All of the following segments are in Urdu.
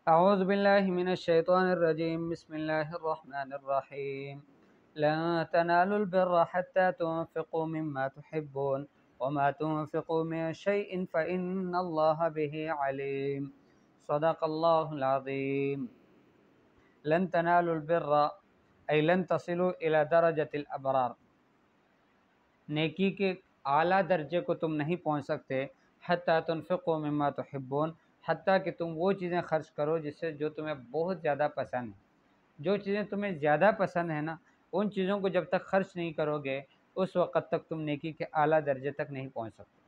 أعوذ بالله من الشيطان الرجيم. بسم الله الرحمن الرحيم. لن تنالوا البر حتى تنفقوا مما تحبون وما تنفقوا من شيء فإن الله به عليم. صدق الله العظيم. لن تنالوا البر أي لن تصلوا إلى درجة الأبرار. نیکی کے اعلیٰ درجے کو تم نہیں پہنچ سکتے. حتیٰ تنفقوا مما تحبون، حتیٰ کہ تم وہ چیزیں خرچ کرو جو تمہیں بہت زیادہ پسند ہیں. جو چیزیں تمہیں زیادہ پسند ہیں نا، ان چیزوں کو جب تک خرچ نہیں کرو گے اس وقت تک تم نیکی کے اعلیٰ درجے تک نہیں پہنچ سکتے.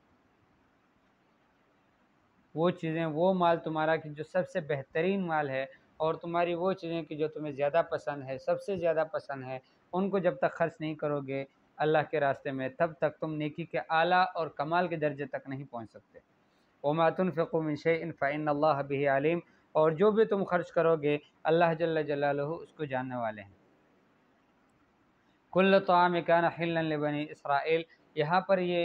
وہ چیزیں، وہ مال تمہارا کہ جو سب سے بہترین مال ہے، اور تمہاری وہ چیزیں کہ جو تمہیں زیادہ پسند ہے، سب سے زیادہ پسند ہے، ان کو جب تک خرچ نہیں کرو گے اللہ کے راستے میں، تب تک تم نیکی کے اعلیٰ اور کمال کے درجے تک نہیں پہنچ سکتے. وما تنفقوا من شيء فإن الله به عليم، اور جو بھی تم خرچ کرو گے اللہ جل جلالہ اس کو جاننے والے ہیں. کل طعام کان حلا لبنی اسرائیل، یہاں پر یہ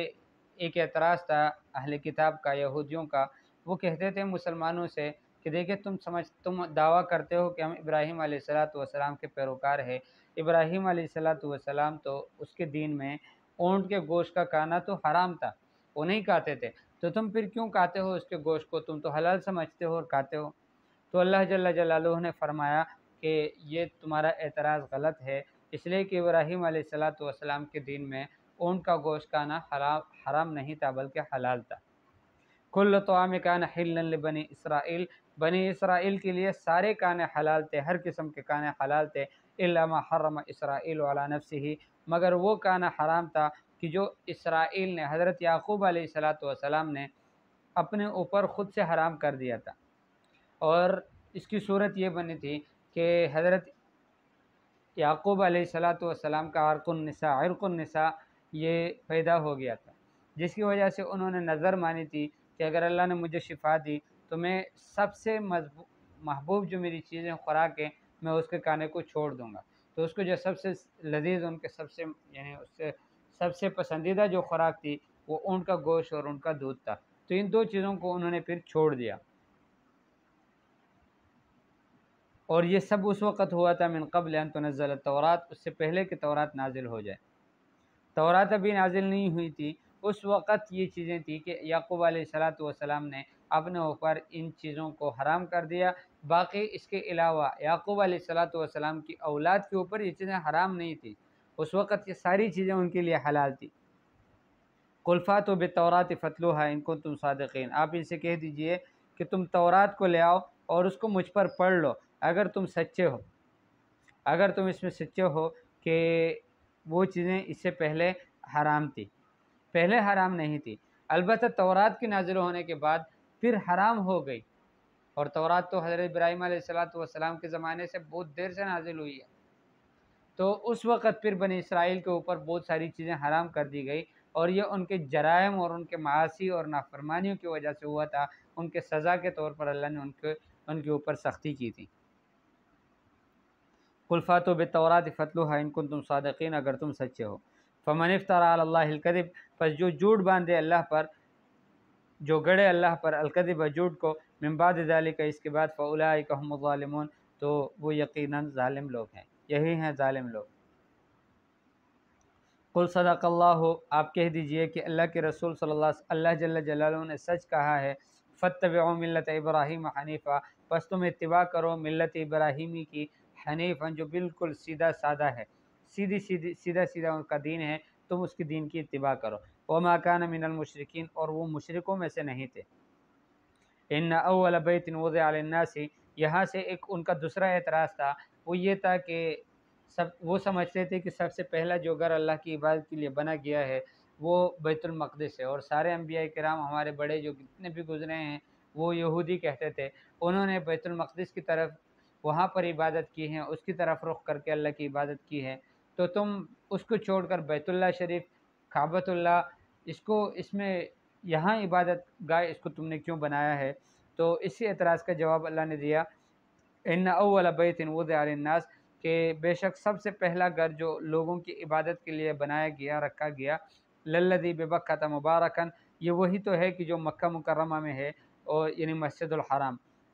ایک اعتراض تھا اہل کتاب کا، یہودیوں کا. وہ کہتے تھے مسلمانوں سے کہ دیکھیں تم دعویٰ کرتے ہو کہ ہم ابراہیم علیہ السلام کے پیروکار ہیں. ابراہیم علیہ السلام تو اس کے دین میں اونٹ کے گوشت کا کھانا تو حرام تھا، وہ نہیں کھاتے تھے، تو تم پھر کیوں کھاتے ہو اس کے گوشت کو؟ تم تو حلال سمجھتے ہو اور کھاتے ہو. تو اللہ جل جلالہ نے فرمایا کہ یہ تمہارا اعتراض غلط ہے، اس لیے کہ ابراہیم علیہ السلام کے دین میں اونٹ کا گوشت کھانا حرام نہیں تھا بلکہ حلال تھا. کل طعام کان حلا لبنی اسرائیل، بنی اسرائیل کے لیے سارے کھانے حلال تھے، ہر قسم کے کھانے حلال تھے. الا ما حرم اسرائیل علی نفسہ، مگر وہ کھانا حرام تھا کہ جو اسرائیل نے، حضرت یعقوب علیہ السلام نے اپنے اوپر خود سے حرام کر دیا تھا. اور اس کی صورت یہ بنی تھی کہ حضرت یعقوب علیہ السلام کا عرق النساء یہ پیدا ہو گیا تھا، جس کی وجہ سے انہوں نے نظر مانی تھی کہ اگر اللہ نے مجھے شفا دی تو میں سب سے محبوب جو میری چیزیں خوراک ہے میں اس کے کھانے کو چھوڑ دوں گا. تو اس کو جو سب سے لذیذ، ان کے اس سے سب سے پسندیدہ جو خوراک تھی وہ اونٹ کا گوشت اور ان کا دودھ تھا. تو ان دو چیزوں کو انہوں نے پھر چھوڑ دیا. اور یہ سب اس وقت ہوا تھا من قبل ان تنزل التورات، اس سے پہلے کہ تورات نازل ہو جائے. تورات ابھی نازل نہیں ہوئی تھی، اس وقت یہ چیزیں تھیں کہ یعقوب علیہ السلام نے اپنے اوپر ان چیزوں کو حرام کر دیا. باقی اس کے علاوہ یعقوب علیہ السلام کی اولاد کے اوپر یہ چیزیں حرام نہیں تھیں، اس وقت یہ ساری چیزیں ان کے لیے حلال تھی. قل فاتوا بالتوراۃ فاتلوها ان کنتم صادقین، آپ ان سے کہہ دیجئے کہ تم تورات کو لے آؤ اور اس کو مجھ پر پڑھ لو اگر تم سچے ہو، اگر تم اس میں سچے ہو کہ وہ چیزیں اس سے پہلے حرام تھی. پہلے حرام نہیں تھی، البتہ تورات کے نازل ہونے کے بعد پھر حرام ہو گئی. اور تورات تو حضرت ابراہیم علیہ السلام کے زمانے سے بہت دیر سے نازل ہوئی ہے. تو اس وقت پھر بنی اسرائیل کے اوپر بہت ساری چیزیں حرام کر دی گئی، اور یہ ان کے جرائم اور ان کے معاصی اور نافرمانیوں کی وجہ سے ہوا تھا. ان کے سزا کے طور پر اللہ نے ان کے اوپر سختی کی تھی. قل فاتوا بالتوراۃ فاتلوها ان کنتم صادقین، اگر تم سچے ہو. فمن افترى علی اللہ الکذب، پس جو جھوٹ باندھے اللہ پر، جو گڑے اللہ پر الکذب جھوٹ کو، من بعد ذلک اس کے بعد، فاولئک هم الظالمون، تو وہ یقیناً ظالم لوگ ہیں، یہی ہیں ظالم لوگ. قل صدق اللہ، آپ کہہ دیجئے کہ اللہ کے رسول صلی اللہ جل جلالہ نے سچ کہا ہے. فاتبعوا ملت ابراہیم حنیفا، پس تم اتباع کرو ملت ابراہیمی کی، حنیفا جو بالکل سیدھا سادہ ہے، سیدھا ان کا دین ہے، تم اس کے دین کی اتباع کرو. وما کان من المشرکین، اور وہ مشرکوں میں سے نہیں تھے. ان اول بیت وضع للناس، یہاں سے ایک ان کا دوسرا اعتراض تھا، وہ یہ تھا کہ وہ سمجھتے تھے کہ سب سے پہلا جو گھر اللہ کی عبادت کے لیے بنا گیا ہے وہ بیت المقدس ہے. اور سارے انبیاء کرام ہمارے بڑے جو کتنے بھی گزرے ہیں وہ یہودی کہتے تھے، انہوں نے بیت المقدس کی طرف وہاں پر عبادت کی ہے، اس کی طرف رخ کر کے اللہ کی عبادت کی ہے. تو تم اس کو چھوڑ کر بیت اللہ شریف، کعبۃ اللہ، اس میں یہاں عبادت گاہ اس کو تم نے کیوں بنایا ہے؟ تو اسی اعتراض کا جواب اللہ نے دیا، ان اول بیت وضع للناس، کہ بے شک سب سے پہلا گھر جو لوگوں کی عبادت کے لیے بنایا گیا، رکھا گیا، للذی ببکۃ مبارکا، یہ وہی تو ہے کہ جو مکہ مکرمہ میں ہے، اور یعنی مسجد الحرام.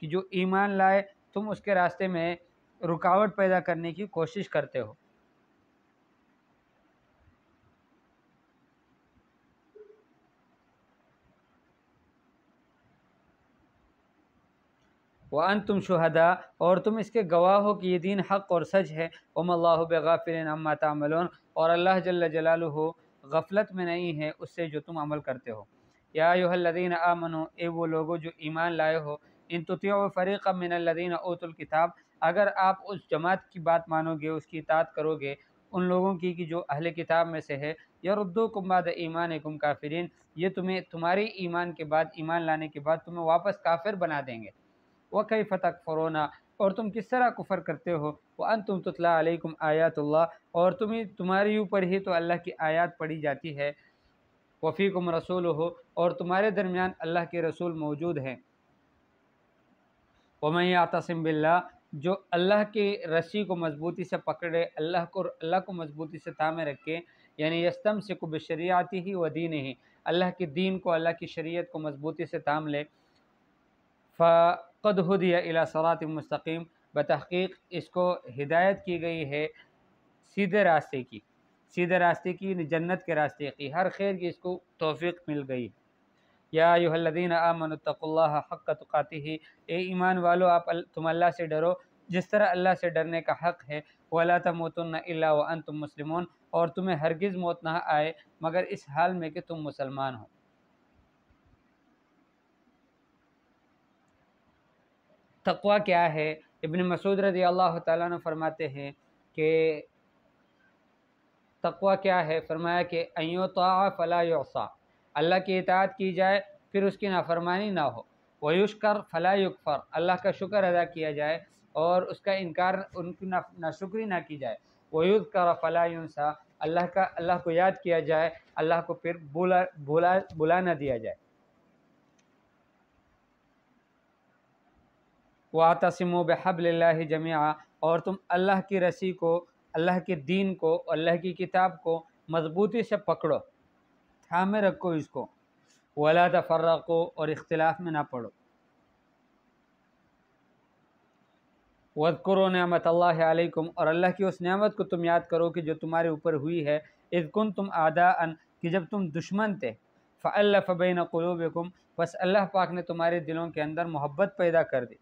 کہ جو ایمان لائے تم اس کے راستے میں رکاوٹ پیدا کرنے کی کوشش کرتے ہو۔ وَأَنْتُمْ شُهَدَاء، اور تم اس کے گواہ ہو کہ یہ دین حق اور سچ ہے۔ وَمَا اللَّهُ بِغَافِلٍ عَمَّا تَعْمَلُونَ، اور اللہ جل جلالہ غفلت میں نہیں ہے اس سے جو تم عمل کرتے ہو۔ یا ایھا الذین آمنوا، اے وہ لوگو جو ایمان لائے ہو، ان تطیعوا فریقا من الذین اوتوا الکتاب، اگر آپ اس جماعت کی بات مانو گے، اس کی اطاعت کرو گے ان لوگوں کی کہ جو اہل کتاب میں سے ہے، یردوکم بعد ایمانکم کافرین، یہ تمہیں تمہاری ایمان کے بعد، ایمان لانے کے بعد تمہیں واپس کافر بنا دیں گے۔ وَكَيْفَ تَكْفُرُونَ، اور تم کس طرح کفر کرتے ہو، وَأَنْتُمْ تُتْلَىٰ عَلَيْكُمْ آیاتُ اللّہ، اور تمہاری اوپر ہی تو اللہ کی آیات پڑھی جاتی ہے، وَفِيكُمْ رَسُولُهُ، اور تمہارے درمیان اللہ کے رسول موجود ہیں۔ وَمَن يَعْتَصِم بِاللَّهِ، جو اللہ کی رسی کو مضبوطی سے پکڑے، اللہ کو مضبوطی سے تھامے رکھے، یعنی یستمسک بشریعتہ ودینہ، اللہ کے دین کو، اللہ کی شریعت کو مضبوطی سے تھام لے، فقد ہدی الی صراط مستقیم، بتحقیق اس کو ہدایت کی گئی ہے سیدھے راستے کی، سیدھے راستے کی، جنت کے راستے کی، ہر خیر کی اس کو توفیق مل گئی۔ یا ایھا الذین آمنوا اتقوا اللہ حق تقاتہ، اے ایمان والو تم اللہ سے ڈرو جس طرح اللہ سے ڈرنے کا حق ہے، ولا تموتن الا وانتم مسلمون، اور تمہیں ہرگز موت نہ آئے مگر اس حال میں کہ تم مسلمان ہو۔ تقوی کیا ہے؟ ابن مسعود رضی اللہ تعالیٰ عنہ فرماتے ہیں کہ تقوی کیا ہے؟ فرمایا کہ ان یطاع فلا یعصى، اللہ کی اطاعت کی جائے پھر اس کی نافرمانی نہ ہو، ویشکر فلا یکفر، اللہ کا شکر ادا کیا جائے اور اس کا انکار، ان کی ناشکری نہ کی جائے، ویذکر فلا ینسى، اللہ کو یاد کیا جائے، اللہ کو پھر بلا نہ دیا جائے۔ وَاعْتَصِمُوا بِحَبْلِ اللَّهِ جَمِيعًا، اور تم اللہ کی رسی کو، اللہ کے دین کو، اللہ کی کتاب کو مضبوطی سے پکڑو، تھامے رکھو اس کو، وَلَا تَفَرَّقُوا، اور اختلاف میں نہ پڑو۔ وَاذْكُرُوا نِعْمَتَ اللَّهِ عَلَيْكُمْ، اور اللہ کی اس نعمت کو تم یاد کرو کہ جو تمہارے اوپر ہوئی ہے، اذ کنتم اعداء، کہ جب تم دشمن تھے، فألف بین قلوبکم، بس اللہ پاک نے تمہارے دلوں کے اندر محبت پیدا کر دی،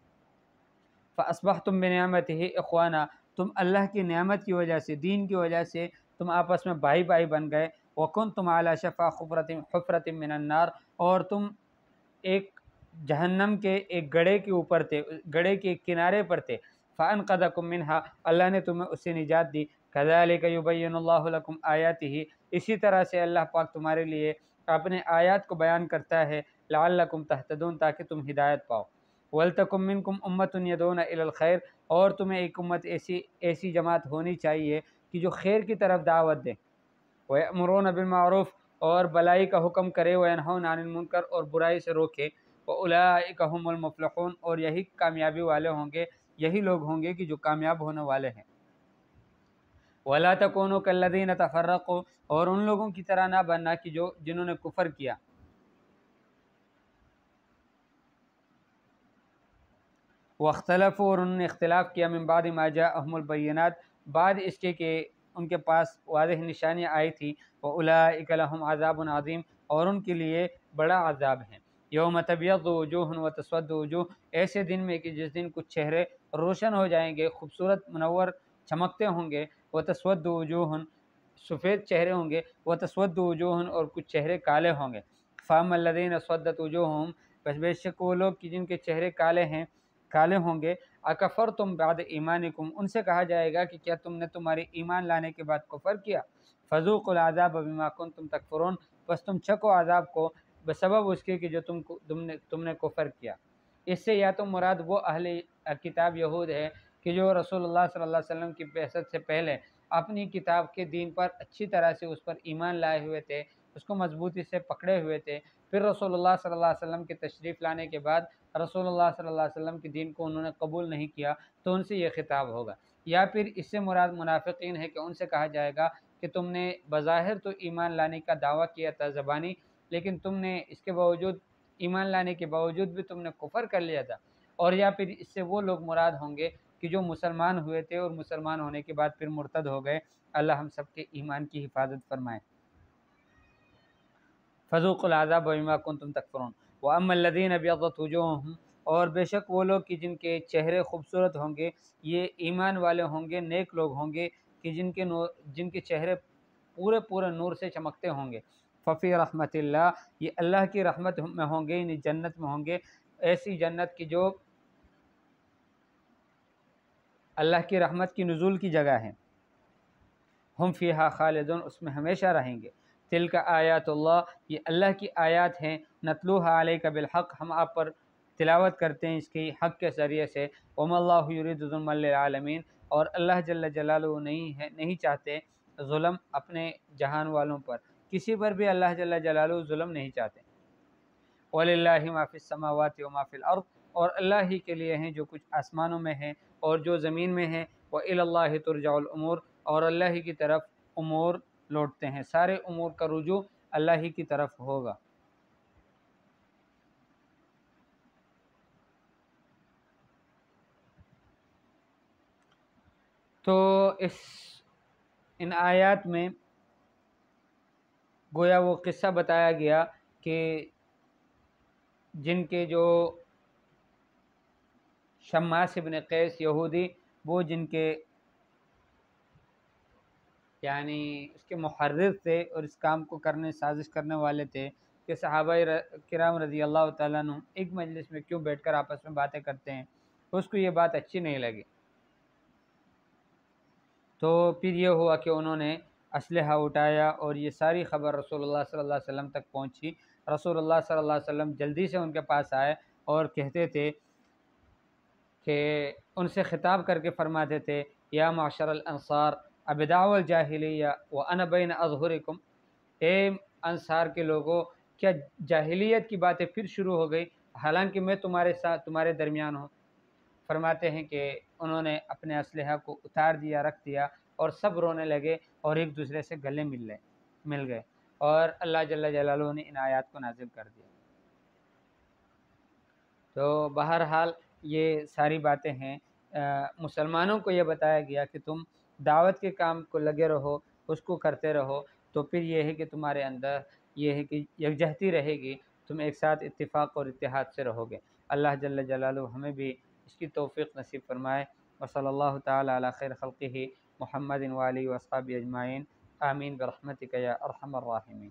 فاصبحتم بنعمتہ اخوانا، تم اللہ کی نعمت کی وجہ سے، دین کی وجہ سے تم آپس میں بھائی بھائی بن گئے، وکنتم علی شفا حفرۃ من النار، اور تم ایک جہنم کے ایک گڑھے کے اوپر تھے، گڑھے کے کنارے پر تھے، فانقذکم منہا، اللہ نے تمہیں اس سے نجات دی، کذالک یبین اللہ لکم آیاتہ، اسی طرح سے اللہ پاک تمہارے لیے اپنے آیات کو بیان کرتا ہے، لعلکم تہتدون، تاکہ تم ہدایت پاؤ۔ وَلْتَكُن مِّنكُمْ أُمَّةٌ يَدْعُونَ إِلَى الْخَيْرِ، اور تمہیں ایک امت ایسی جماعت ہونی چاہیے کہ جو خیر کی طرف دعوت دے، وَيَأْمُرُونَ بِالْمَعْرُوفِ، اور بلائی کا حکم کرے، وَيَنْهُونَ عَنِ الْمُنكَرِ، اور برائی سے روکے، وَأُولَٰئِكَ هُمُ الْمُفْلِحُونَ، اور یہی کامیابی والے ہوں گے، یہی لوگ ہوں گے کہ جو کامیاب ہونے والے ہیں۔ وَلَا تَكُونُوا كَالَّذِينَ تَفَرَّقُوا، اور ان لوگوں کی طرح نہ بننا کہ جنہوں نے کفر کیا، واختلفوا، اور انہوں نے اختلاف کیا، من بعد ما جاءهم البینات، بعد اس کے کہ ان کے پاس واضح نشانیاں آئی تھی، واولئک لهم عذاب عظیم، اور ان کے لیے بڑا عذاب ہے۔ یوم تبیض وجوہ وتسود وجوہ، ایسے دن میں کہ جس دن کچھ چہرے روشن ہو جائیں گے، خوبصورت منور چمکتے ہوں گے، وتسود وجوہ، سفید چہرے ہوں گے، وتسود وجوہ، اور کچھ چہرے کالے ہوں گے۔ فاما الذین اسودت وجوہهم، بس بے شک وہ لوگ کہ جن کے چہرے کالے ہوں گے، اکفرتم بعد ایمانکم، ان سے کہا جائے گا کہ کیا تم نے تمہارے ایمان لانے کے بعد کفر کیا، فذوقوا العذاب بما کنتم تکفرون، بس تم چکھو عذاب کو بسبب اس کے کہ جو تم نے کفر کیا۔ اس سے یا تو مراد وہ اہل کتاب یہود ہے کہ جو رسول اللہ صلی اللہ علیہ وسلم کی بعثت سے پہلے اپنی کتاب کے دین پر اچھی طرح سے اس پر ایمان لائے ہوئے تھے، اس کو مضبوطی سے پکڑے ہوئے تھے، پھر رسول اللہ صلی اللہ علیہ وسلم کے تشریف لانے کے بعد رسول اللہ صلی اللہ علیہ وسلم کے دین کو انہوں نے قبول نہیں کیا، تو ان سے یہ خطاب ہوگا۔ یا پھر اس سے مراد منافقین ہے کہ ان سے کہا جائے گا کہ تم نے بظاہر تو ایمان لانے کا دعویٰ کیا تھا زبانی، لیکن تم نے اس کے باوجود، ایمان لانے کے باوجود بھی تم نے کفر کر لیا تھا، اور یا پھر اس سے وہ لوگ مراد ہوں گے کہ جو مسلمان ہوئے تھے اور مسلمان ہونے کے بعد پھر مرتد ہو گئے۔ اللہ ہم سب کے ایمان کی حفاظت فرمائے۔ فذوقوا العذاب بما کنتم تکفرون واما الذین ابیضت وجوہہم، اور بے شک وہ لوگ کہ جن کے چہرے خوبصورت ہوں گے، یہ ایمان والے ہوں گے، نیک لوگ ہوں گے کہ جن کے چہرے پورے نور سے چمکتے ہوں گے، ففی رحمت اللہ، یہ اللہ کی رحمت میں ہوں گے، یعنی جنت میں ہوں گے، ایسی جنت کی جو اللہ کی رحمت کی نزول کی جگہ ہے۔ ہم فیہا خالدون، اس میں ہمیشہ رہیں گے۔ تلک آیات اللہ، یہ اللہ کی آیات ہیں، نتلوہا علیک بالحق، ہم آپ پر تلاوت کرتے ہیں اس کی حق کے ذریعے سے۔ وما اللہ یرید ظلما للعالمین، اور اللہ جل جلالہ نہیں چاہتے ظلم اپنے جہان والوں پر، کسی پر بھی اللہ جل جلالہ ظلم نہیں چاہتے۔ وَلِلَّهِ مَا فِي السَّمَاوَاتِ وَمَا فِي الْأَرْضِ، اور اللہ ہی کے لیے ہیں جو کچھ آسمانوں میں ہے اور جو زمین میں ہے۔ وَإِلَى اللَّهِ تُرْجَعُ الْأُمُورُ، اور اللہ ہی کی طرف امور لوٹتے ہیں، سارے امور کا رجوع اللہ ہی کی طرف ہوگا۔ تو ان آیات میں گویا وہ قصہ بتایا گیا کہ جن کے جو شماس ابن قیس یہودی، وہ جن کے یعنی اس کے محرر تھے اور اس کام کو سازش کرنے والے تھے کہ صحابہ کرام رضی اللہ تعالیٰ عنہ ایک مجلس میں کیوں بیٹھ کر آپس میں باتیں کرتے ہیں، اس کو یہ بات اچھی نہیں لگی۔ تو پھر یہ ہوا کہ انہوں نے اسلحہ اٹھایا اور یہ ساری خبر رسول اللہ صلی اللہ علیہ وسلم تک پہنچی۔ رسول اللہ صلی اللہ علیہ وسلم جلدی سے ان کے پاس آئے اور کہتے تھے کہ ان سے خطاب کر کے فرماتے تھے، یا معشر الانصار ابدعوا الجاہلیہ وانا بین اظہرکم، اے انصار کے لوگوں، کیا جاہلیت کی باتیں پھر شروع ہو گئی حالانکہ میں تمہارے ساتھ تمہارے درمیان ہوں۔ فرماتے ہیں کہ انہوں نے اپنے اسلحہ کو اتار دیا، رکھ دیا، اور سب رونے لگے اور ایک دوسرے سے گلے مل گئے، اور اللہ جل جلالہ نے ان آیات کو نازل کر دیا۔ تو بہرحال یہ ساری باتیں ہیں، مسلمانوں کو یہ بتایا گیا کہ تم دعوت کے کام کو لگے رہو، اس کو کرتے رہو، تو پھر یہ ہے کہ تمہارے اندر یہ ہے کہ یکجہتی رہے گی، تم ایک ساتھ اتفاق اور اتحاد سے رہو گے۔ اللہ جل جلالہ ہمیں بھی اس کی توفیق نصیب فرمائے۔ وصلی اللہ تعالی علی خیر خلقہ محمد وآلہ واصحابہ اجمعین، آمین برحمتک یا ارحم الراحمین۔